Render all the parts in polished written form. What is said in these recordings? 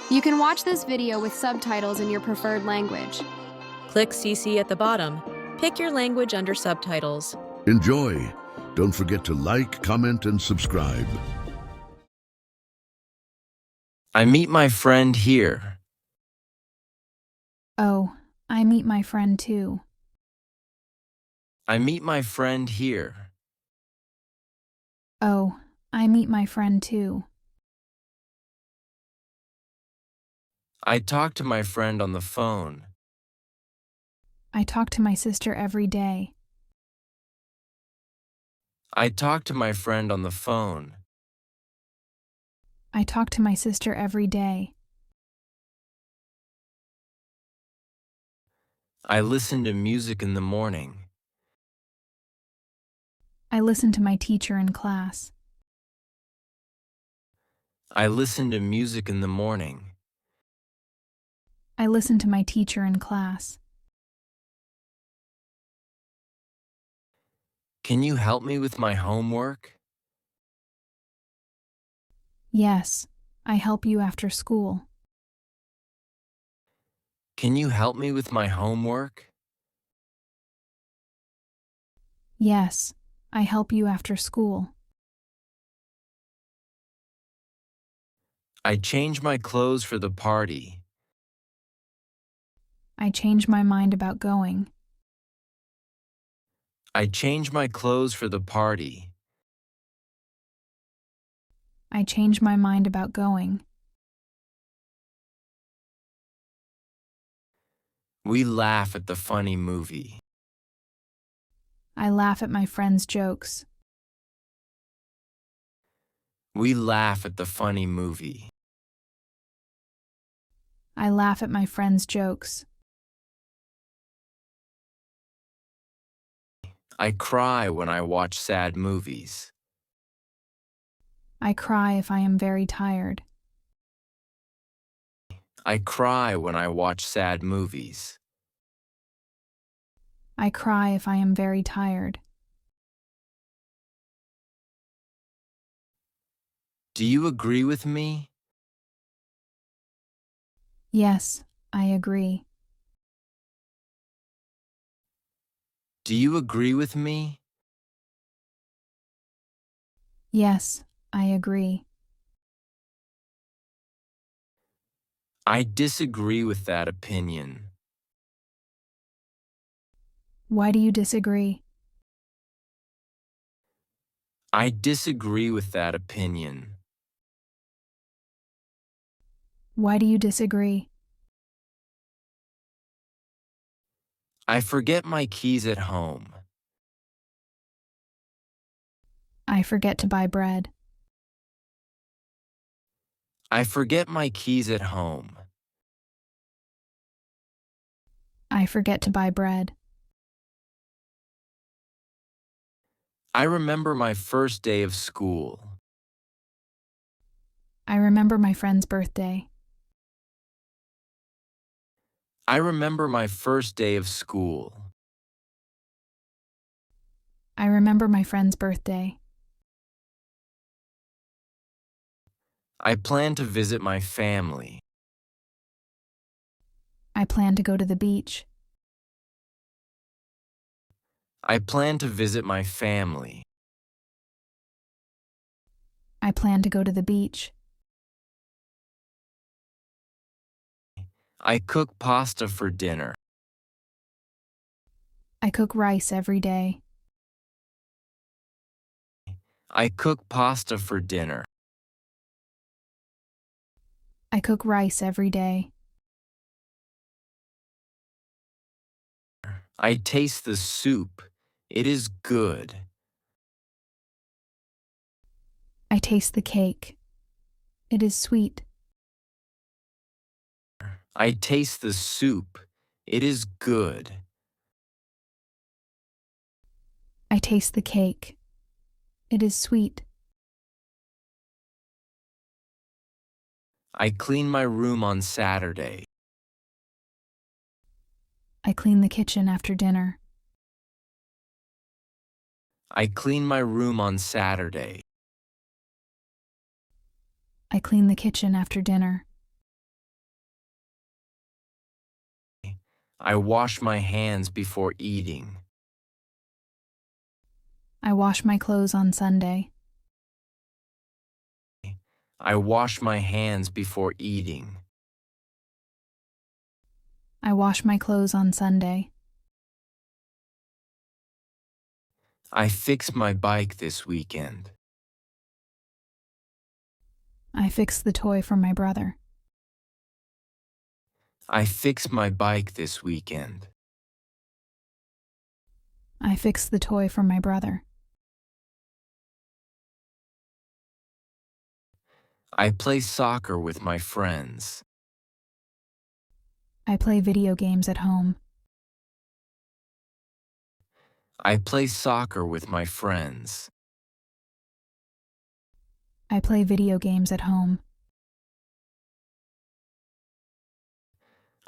You can watch this video with subtitles in your preferred language. Click CC at the bottom. Pick your language under subtitles. Enjoy! Don't forget to like, comment, and subscribe. I meet my friend here. Oh, I meet my friend too. I meet my friend here. Oh, I meet my friend too. I talk to my friend on the phone. I talk to my sister every day. I talk to my friend on the phone. I talk to my sister every day. I listen to music in the morning. I listen to my teacher in class. I listen to music in the morning. I listen to my teacher in class. Can you help me with my homework? Yes, I help you after school. Can you help me with my homework? Yes, I help you after school. I change my clothes for the party. I change my mind about going. I change my clothes for the party. I change my mind about going. We laugh at the funny movie. I laugh at my friend's jokes. We laugh at the funny movie. I laugh at my friend's jokes. I cry when I watch sad movies. I cry if I am very tired. I cry when I watch sad movies. I cry if I am very tired. Do you agree with me? Yes, I agree. Do you agree with me? Yes, I agree. I disagree with that opinion. Why do you disagree? I disagree with that opinion. Why do you disagree? I forget my keys at home. I forget to buy bread. I forget my keys at home. I forget to buy bread. I remember my first day of school. I remember my friend's birthday. I remember my first day of school. I remember my friend's birthday. I plan to visit my family. I plan to go to the beach. I plan to visit my family. I plan to go to the beach. I cook pasta for dinner. I cook rice every day. I cook pasta for dinner. I cook rice every day. I taste the soup. It is good. I taste the cake. It is sweet. I taste the soup. It is good. I taste the cake. It is sweet. I clean my room on Saturday. I clean the kitchen after dinner. I clean my room on Saturday. I clean the kitchen after dinner. I wash my hands before eating. I wash my clothes on Sunday. I wash my hands before eating. I wash my clothes on Sunday. I fixed my bike this weekend. I fixed the toy for my brother. I fixed my bike this weekend. I fixed the toy for my brother. I play soccer with my friends. I play video games at home. I play soccer with my friends. I play video games at home.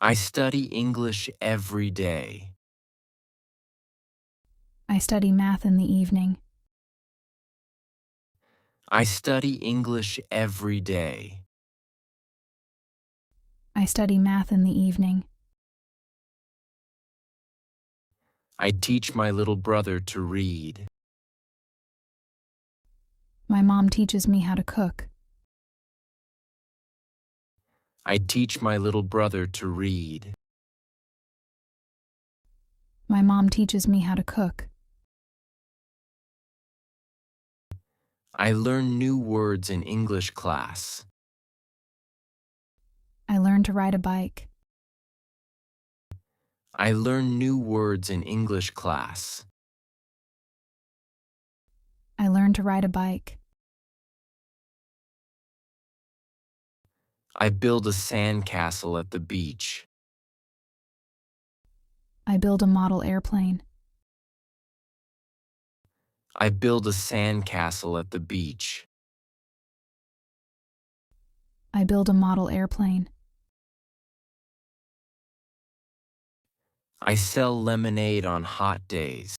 I study English every day. I study math in the evening. I study English every day. I study math in the evening. I teach my little brother to read. My mom teaches me how to cook. I teach my little brother to read. My mom teaches me how to cook. I learn new words in English class. I learn to ride a bike. I learn new words in English class. I learn to ride a bike. I build a sandcastle at the beach. I build a model airplane. I build a sandcastle at the beach. I build a model airplane. I sell lemonade on hot days.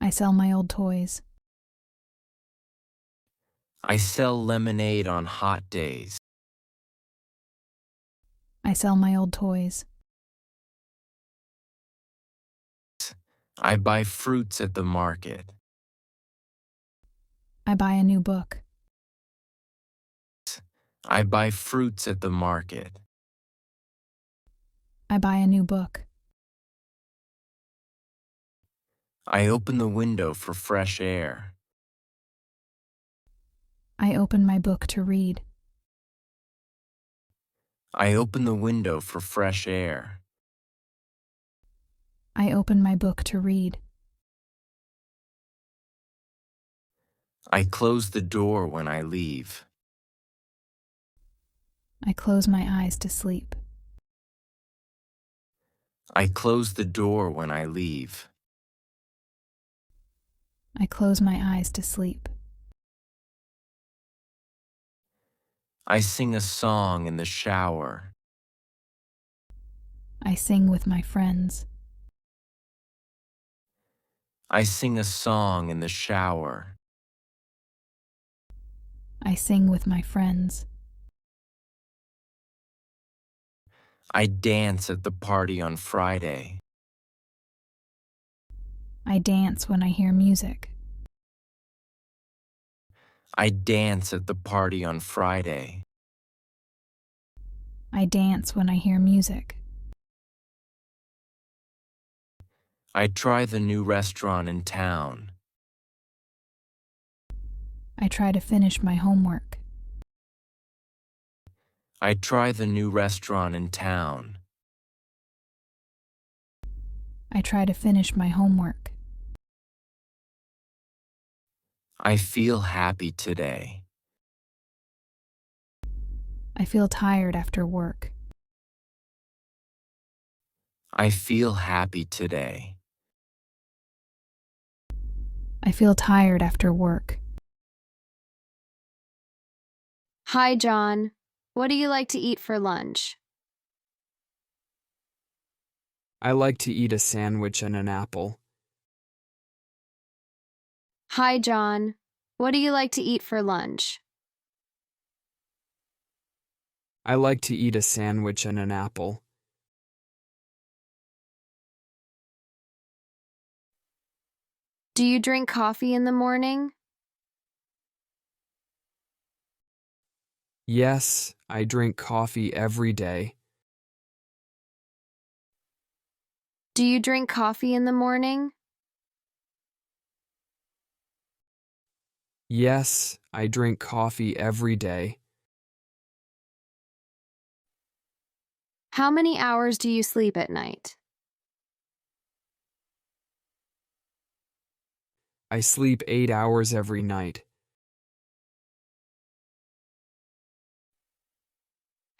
I sell my old toys. I sell lemonade on hot days. I sell my old toys. I buy fruits at the market. I buy a new book. I buy fruits at the market. I buy a new book. I open the window for fresh air. I open my book to read. I open the window for fresh air. I open my book to read. I close the door when I leave. I close my eyes to sleep. I close the door when I leave. I close my eyes to sleep. I sing a song in the shower. I sing with my friends. I sing a song in the shower. I sing with my friends. I dance at the party on Friday. I dance when I hear music. I dance at the party on Friday. I dance when I hear music. I try the new restaurant in town. I try to finish my homework. I try the new restaurant in town. I try to finish my homework. I feel happy today. I feel tired after work. I feel happy today. I feel tired after work. Hi, John. What do you like to eat for lunch? I like to eat a sandwich and an apple. Hi, John. What do you like to eat for lunch? I like to eat a sandwich and an apple. Do you drink coffee in the morning? Yes, I drink coffee every day. Do you drink coffee in the morning? Yes, I drink coffee every day. How many hours do you sleep at night? I sleep 8 hours every night.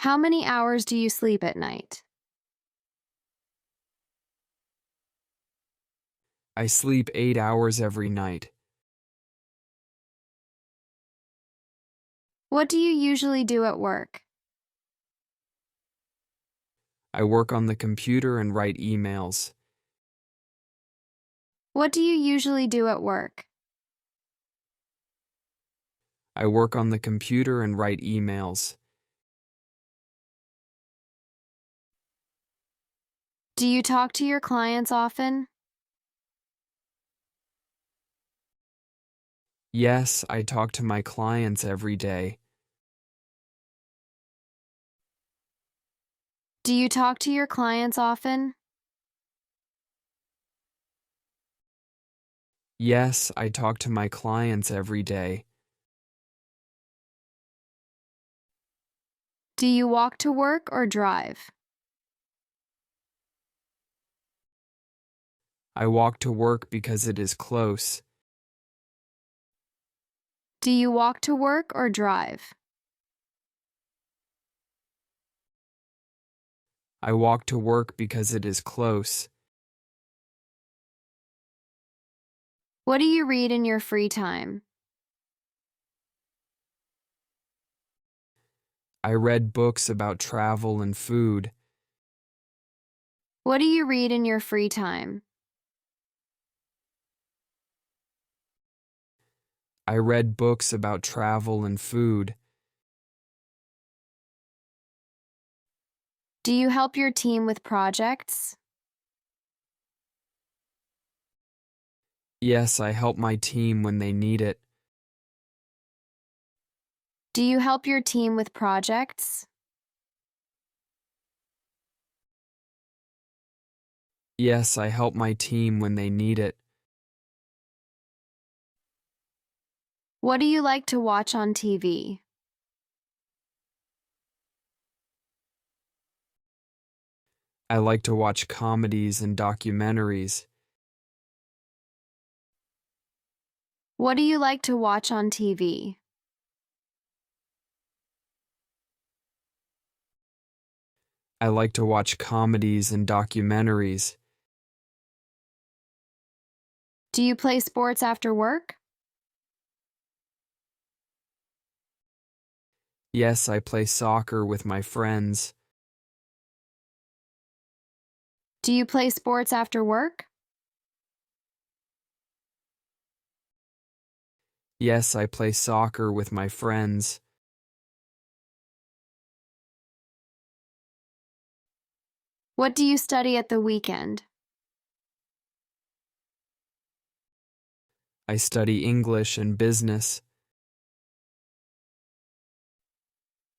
How many hours do you sleep at night? I sleep 8 hours every night. What do you usually do at work? I work on the computer and write emails. What do you usually do at work? I work on the computer and write emails. Do you talk to your clients often? Yes, I talk to my clients every day. Do you talk to your clients often? Yes, I talk to my clients every day. Do you walk to work or drive? I walk to work because it is close. Do you walk to work or drive? I walk to work because it is close. What do you read in your free time? I read books about travel and food. What do you read in your free time? I read books about travel and food. Do you help your team with projects? Yes, I help my team when they need it. Do you help your team with projects? Yes, I help my team when they need it. What do you like to watch on TV? I like to watch comedies and documentaries. What do you like to watch on TV? I like to watch comedies and documentaries. Do you play sports after work? Yes, I play soccer with my friends. Do you play sports after work? Yes, I play soccer with my friends. What do you study at the weekend? I study English and business.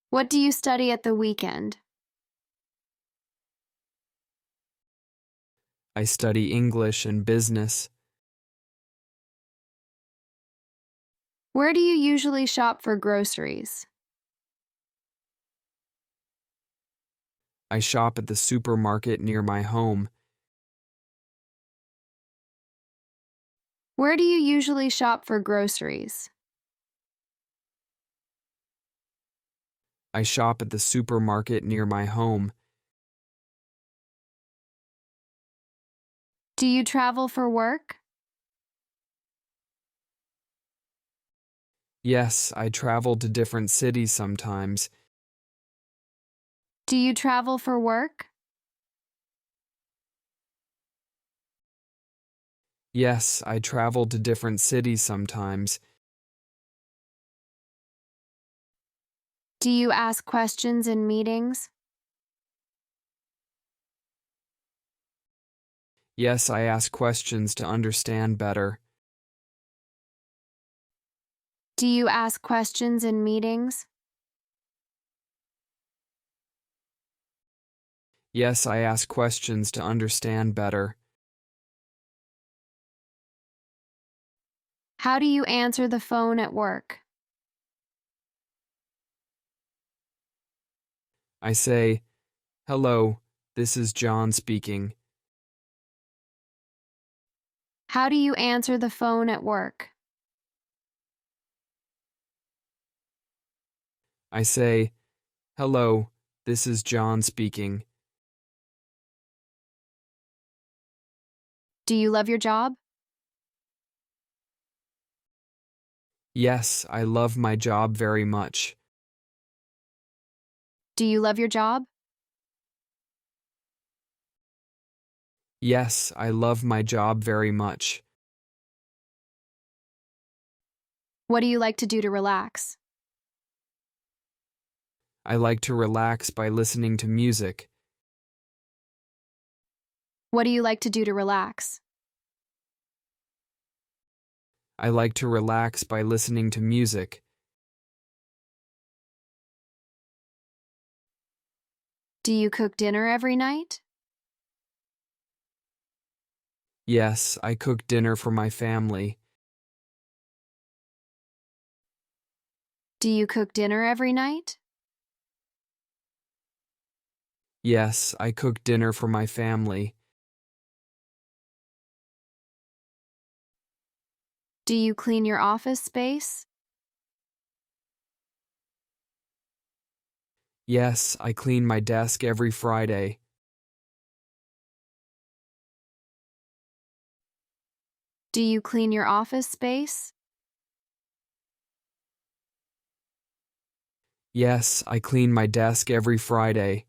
What do you study at the weekend? I study English and business. Where do you usually shop for groceries? I shop at the supermarket near my home. Where do you usually shop for groceries? I shop at the supermarket near my home. Do you travel for work? Yes, I travel to different cities sometimes. Do you travel for work? Yes, I travel to different cities sometimes. Do you ask questions in meetings? Yes, I ask questions to understand better. Do you ask questions in meetings? Yes, I ask questions to understand better. How do you answer the phone at work? I say, "Hello, this is John speaking." How do you answer the phone at work? I say, "Hello, this is John speaking." Do you love your job? Yes, I love my job very much. Do you love your job? Yes, I love my job very much. What do you like to do to relax? I like to relax by listening to music. What do you like to do to relax? I like to relax by listening to music. Do you cook dinner every night? Yes, I cook dinner for my family. Do you cook dinner every night? Yes, I cook dinner for my family. Do you clean your office space? Yes, I clean my desk every Friday. Do you clean your office space? Yes, I clean my desk every Friday.